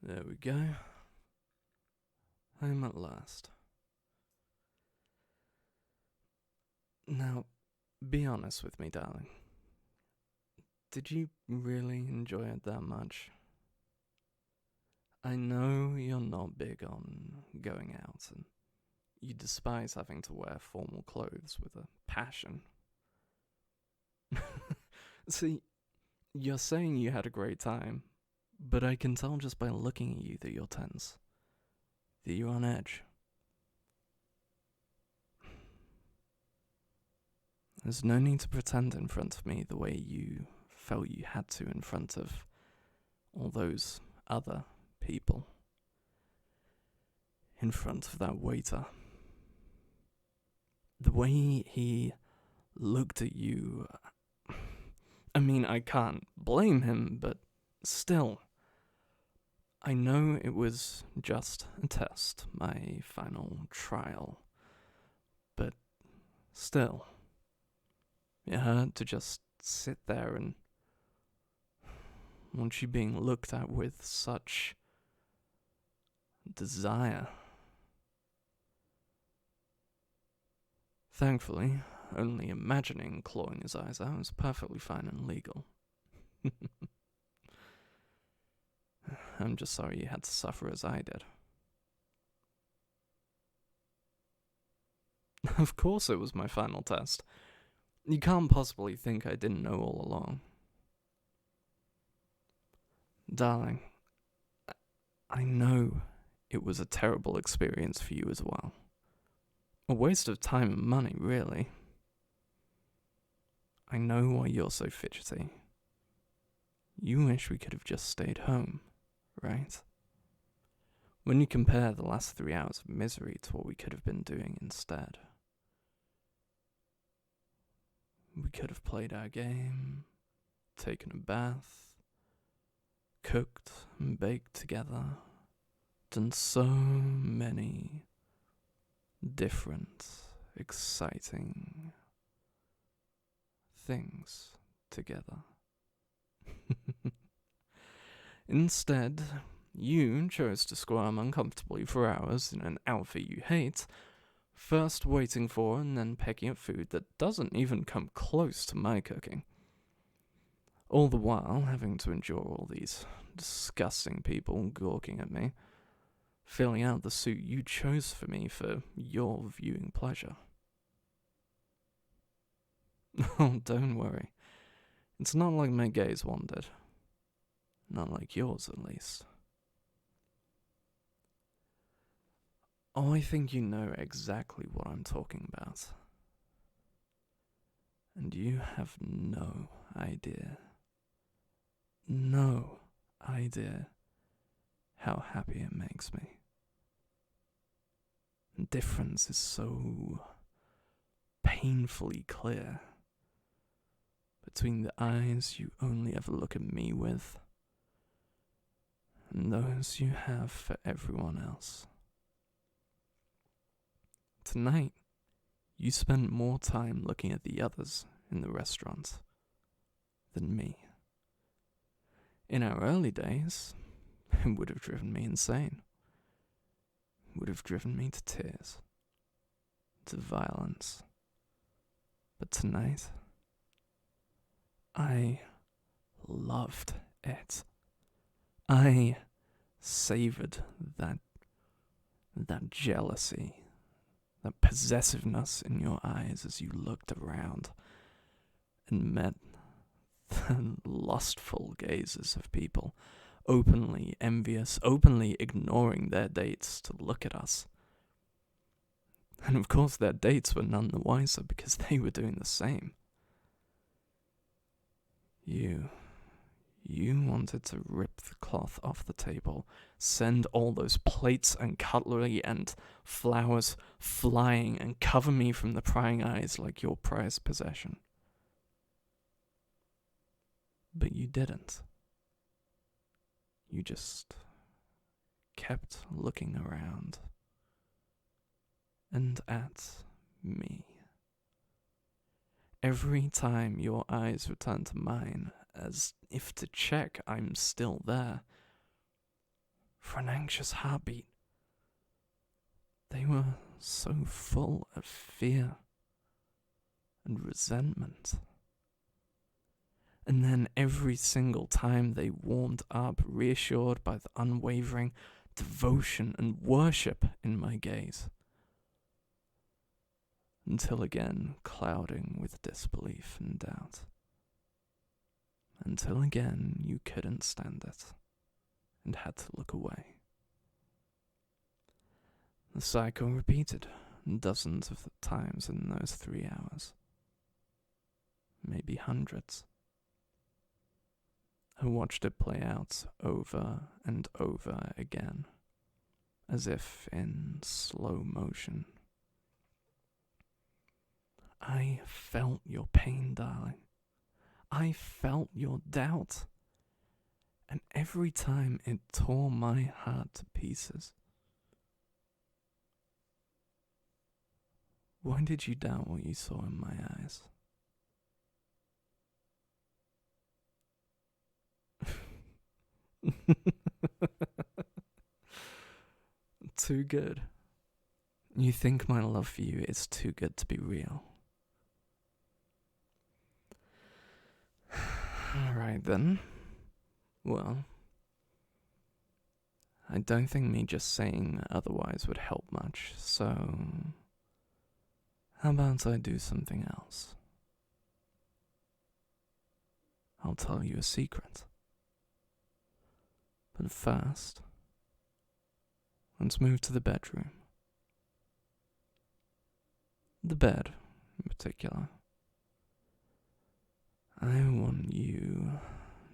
There we go. Home at last. Now, be honest with me, darling. Did you really enjoy it that much? I know you're not big on going out, and you despise having to wear formal clothes with a passion. See, you're saying you had a great time, but I can tell just by looking at you that you're tense, that you're on edge. There's no need to pretend in front of me the way you felt you had to in front of all those other people. In front of that waiter. The way he looked at you. I mean, I can't blame him, but still. I know it was just a test, my final trial. But still. It hurt to just sit there and watch you being looked at with such desire. Thankfully, only imagining clawing his eyes out was perfectly fine and legal. I'm just sorry you had to suffer as I did. Of course it was my final test. You can't possibly think I didn't know all along. Darling, I know it was a terrible experience for you as well. A waste of time and money, really. I know why you're so fidgety. You wish we could have just stayed home, right? When you compare the last 3 hours of misery to what we could have been doing instead. We could have played our game, taken a bath, cooked and baked together, done so many different, exciting things together. Instead, you chose to squirm uncomfortably for hours in an outfit you hate, first waiting for and then pecking at food that doesn't even come close to my cooking. All the while having to endure all these disgusting people gawking at me, filling out the suit you chose for me for your viewing pleasure. Oh, don't worry. It's not like my gaze wandered. Not like yours, at least. Oh, I think you know exactly what I'm talking about. And you have no idea how happy it makes me. The difference is so painfully clear between the eyes you only ever look at me with and those you have for everyone else. Tonight, you spent more time looking at the others in the restaurant than me. In our early days, it would have driven me insane. It would have driven me to tears, to violence. But tonight, I loved it. I savored that jealousy, that possessiveness in your eyes as you looked around and met the lustful gazes of people, openly envious, openly ignoring their dates to look at us. And of course their dates were none the wiser because they were doing the same. You wanted to rip the cloth off the table, send all those plates and cutlery and flowers flying and cover me from the prying eyes like your prized possession. But you didn't. You just kept looking around and at me. Every time your eyes returned to mine, as if to check I'm still there, for an anxious heartbeat. They were so full of fear and resentment. And then every single time they warmed up, reassured by the unwavering devotion and worship in my gaze, until again clouding with disbelief and doubt. Until again you couldn't stand it and had to look away. The cycle repeated dozens of times in those 3 hours. Maybe hundreds. I watched it play out over and over again, as if in slow motion. I felt your pain, darling. I felt your doubt. And every time it tore my heart to pieces. Why did you doubt what you saw in my eyes? Too good. You think my love for you is too good to be real. Alright then. Well, I don't think me just saying otherwise would help much, so how about I do something else? I'll tell you a secret. But first, let's move to the bedroom. The bed, in particular. I want you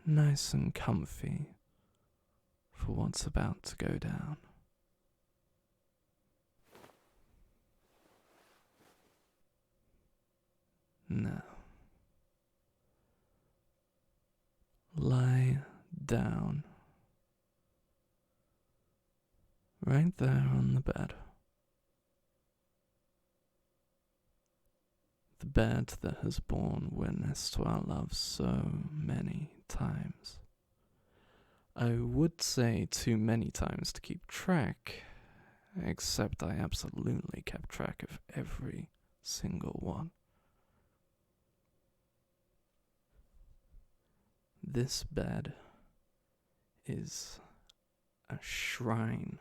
nice and comfy for what's about to go down. Now, lie down right there on the bed. The bed that has borne witness to our love so many times. I would say too many times to keep track, except I absolutely kept track of every single one. This bed is a shrine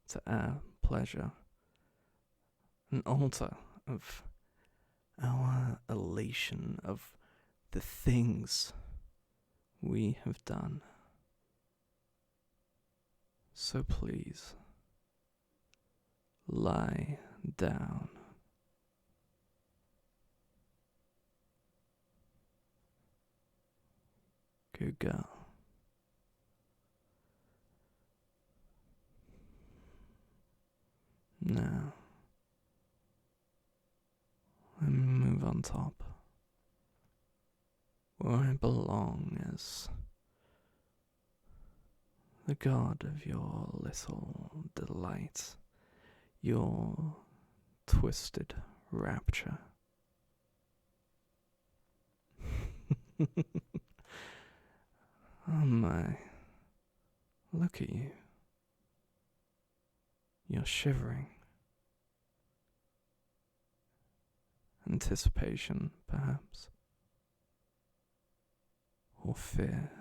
to our pleasure, an altar of our elation, of the things we have done. So please, lie down. Good girl. Now, let me move on top, where I belong as the god of your little delight, your twisted rapture. Oh my, look at you. You're shivering. Anticipation, perhaps. Or fear.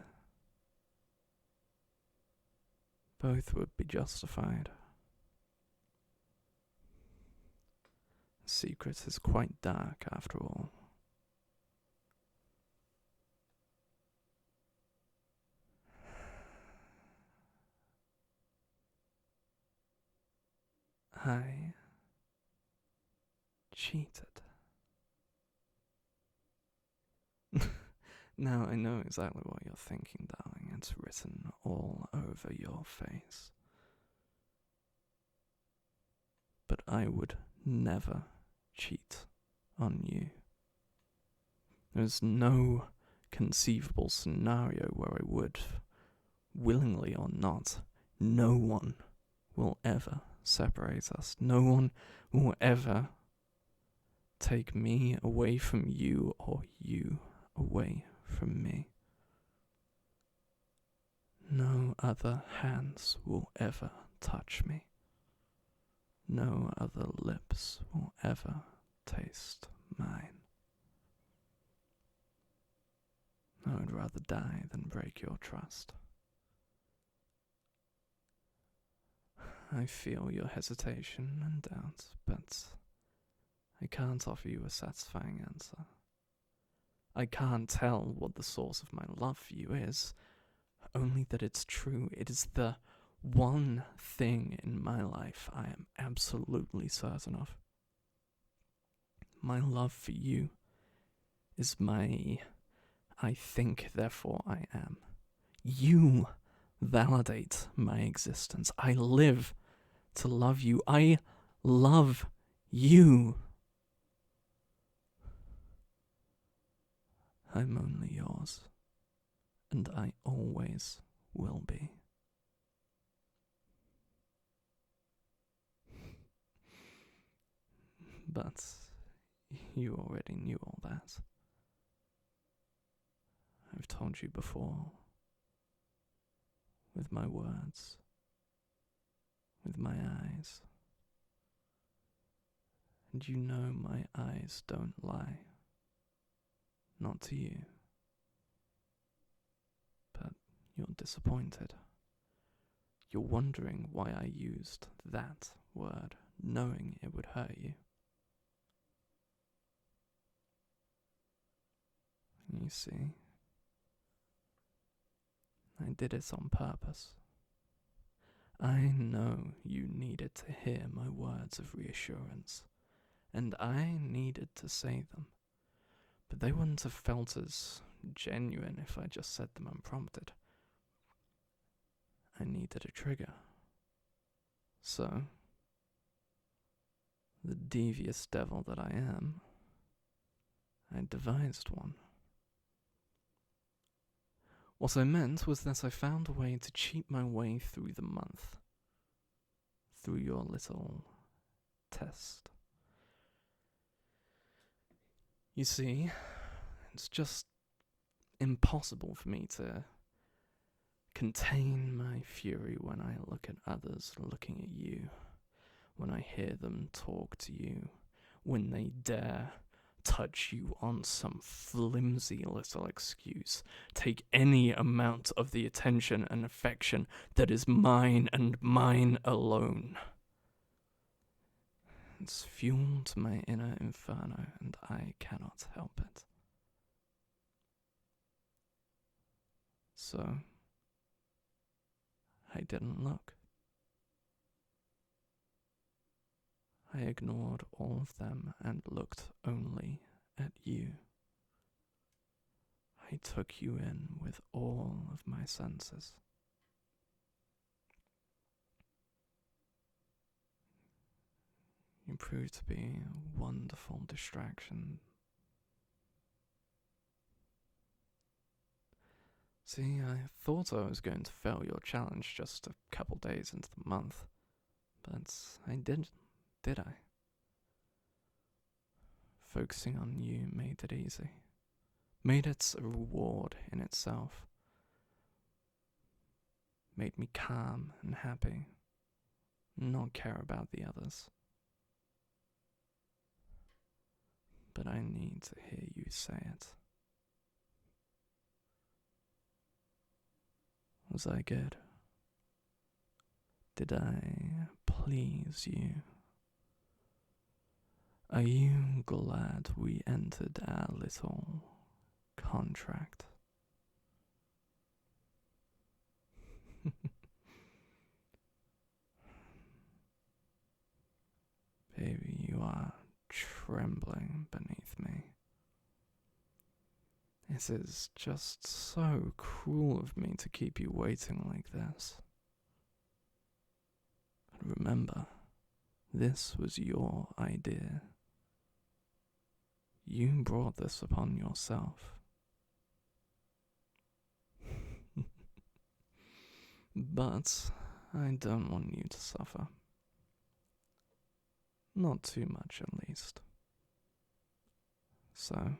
Both would be justified. The secret is quite dark, after all. I cheated. Now I know exactly what you're thinking, darling. It's written all over your face. But I would never cheat on you. There's no conceivable scenario where I would, willingly or not. No one will ever separate us. No one will ever take me away from you or you away from me. No other hands will ever touch me. No other lips will ever taste mine. I would rather die than break your trust. I feel your hesitation and doubt, but I can't offer you a satisfying answer. I can't tell what the source of my love for you is, only that it's true. It is the one thing in my life I am absolutely certain of. My love for you is my I think, therefore I am. You validate my existence. I live to love you. I love you. I'm only yours, and I always will be. But you already knew all that. I've told you before, with my words, with my eyes. And you know my eyes don't lie. Not to you. But you're disappointed. You're wondering why I used that word, knowing it would hurt you. You see, I did it on purpose. I know you needed to hear my words of reassurance, and I needed to say them, but they wouldn't have felt as genuine if I just said them unprompted. I needed a trigger. So, the devious devil that I am, I devised one. What I meant was that I found a way to cheat my way through the month. Through your little test. You see, it's just impossible for me to contain my fury when I look at others looking at you, when I hear them talk to you, when they dare touch you on some flimsy little excuse, take any amount of the attention and affection that is mine and mine alone. It's fuel to my inner inferno, and I cannot help it. So, I didn't look. I ignored all of them and looked only at you. I took you in with all of my senses. You proved to be a wonderful distraction. See, I thought I was going to fail your challenge just a couple days into the month, but I didn't, did I? Focusing on you made it easy. Made it a reward in itself. Made me calm and happy, not care about the others. But I need to hear you say it. Was I good? Did I please you? Are you glad we entered our little contract? Baby, you are trembling beneath me. It is just so cruel of me to keep you waiting like this. But remember, this was your idea. You brought this upon yourself. But I don't want you to suffer. Not too much, at least. So,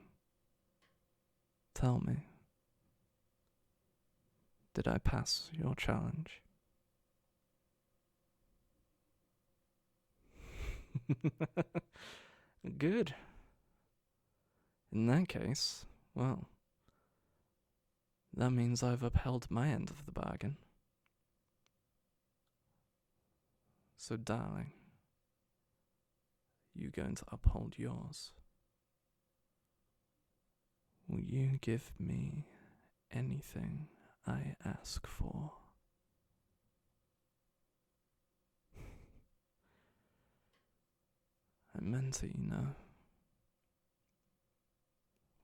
tell me, Did I pass your challenge? Good. In that case, well, that means I've upheld my end of the bargain. So, darling, you going to uphold yours? Will you give me anything I ask for? I meant it,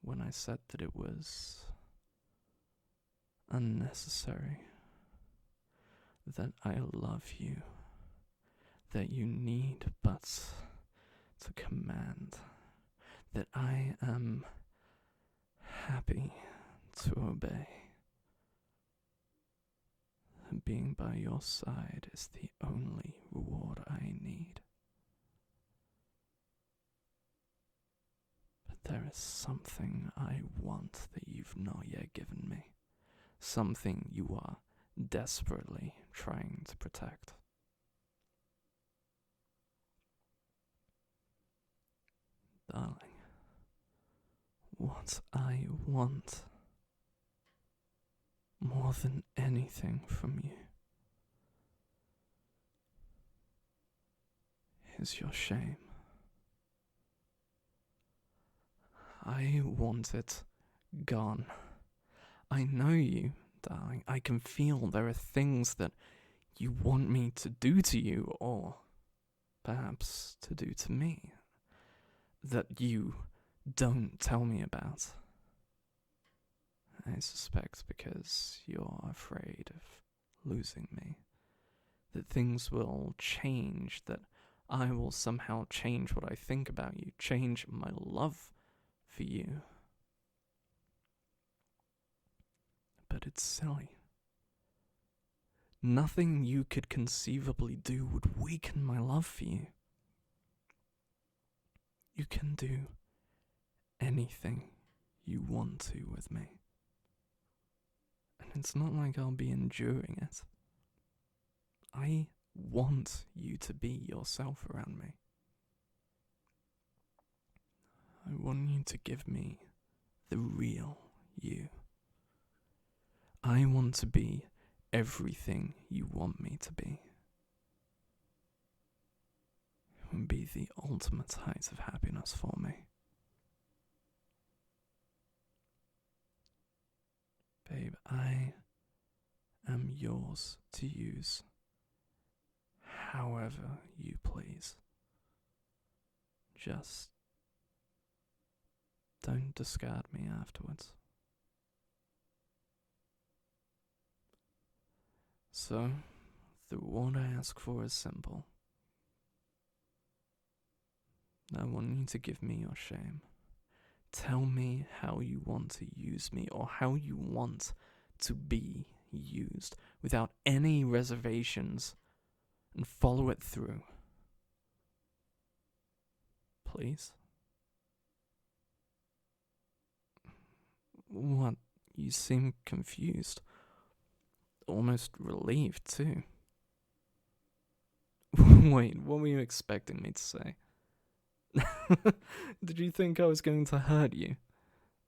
when I said that it was unnecessary, that I love you, that you need but to command, that I am happy to obey. And being by your side is the only reward I need. But there is something I want that you've not yet given me. Something you are desperately trying to protect. Darling, what I want more than anything from you is your shame. I want it gone. I know you, darling. I can feel there are things that you want me to do to you, or perhaps to do to me, that you don't tell me about. I suspect because you're afraid of losing me, that things will change, that I will somehow change what I think about you, change my love for you. But it's silly. Nothing you could conceivably do would weaken my love for you. You can do anything you want to with me. And it's not like I'll be enduring it. I want you to be yourself around me. I want you to give me the real you. I want to be everything you want me to be. It would be the ultimate height of happiness for me. Babe, I am yours to use however you please. Just don't discard me afterwards. So, the reward I ask for is simple. I want you to give me your shame. Tell me how you want to use me, or how you want to be used, without any reservations, and follow it through. Please? What? You seem confused. Almost relieved, too. Wait, what were you expecting me to say? Did you think I was going to hurt you?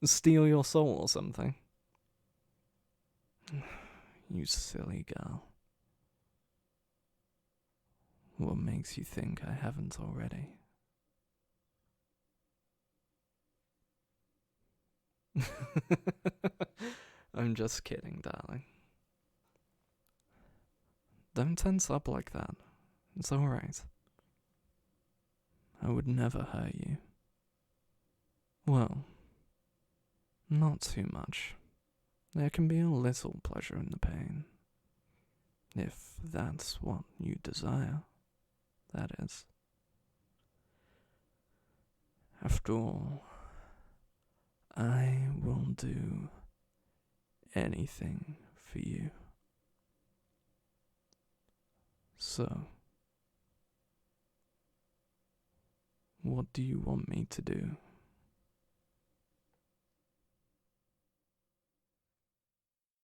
Steal your soul or something? You silly girl. What makes you think I haven't already? I'm just kidding, darling. Don't tense up like that. It's alright. I would never hurt you. Well, not too much. There can be a little pleasure in the pain. If that's what you desire, that is. After all, I will do anything for you. So, what do you want me to do?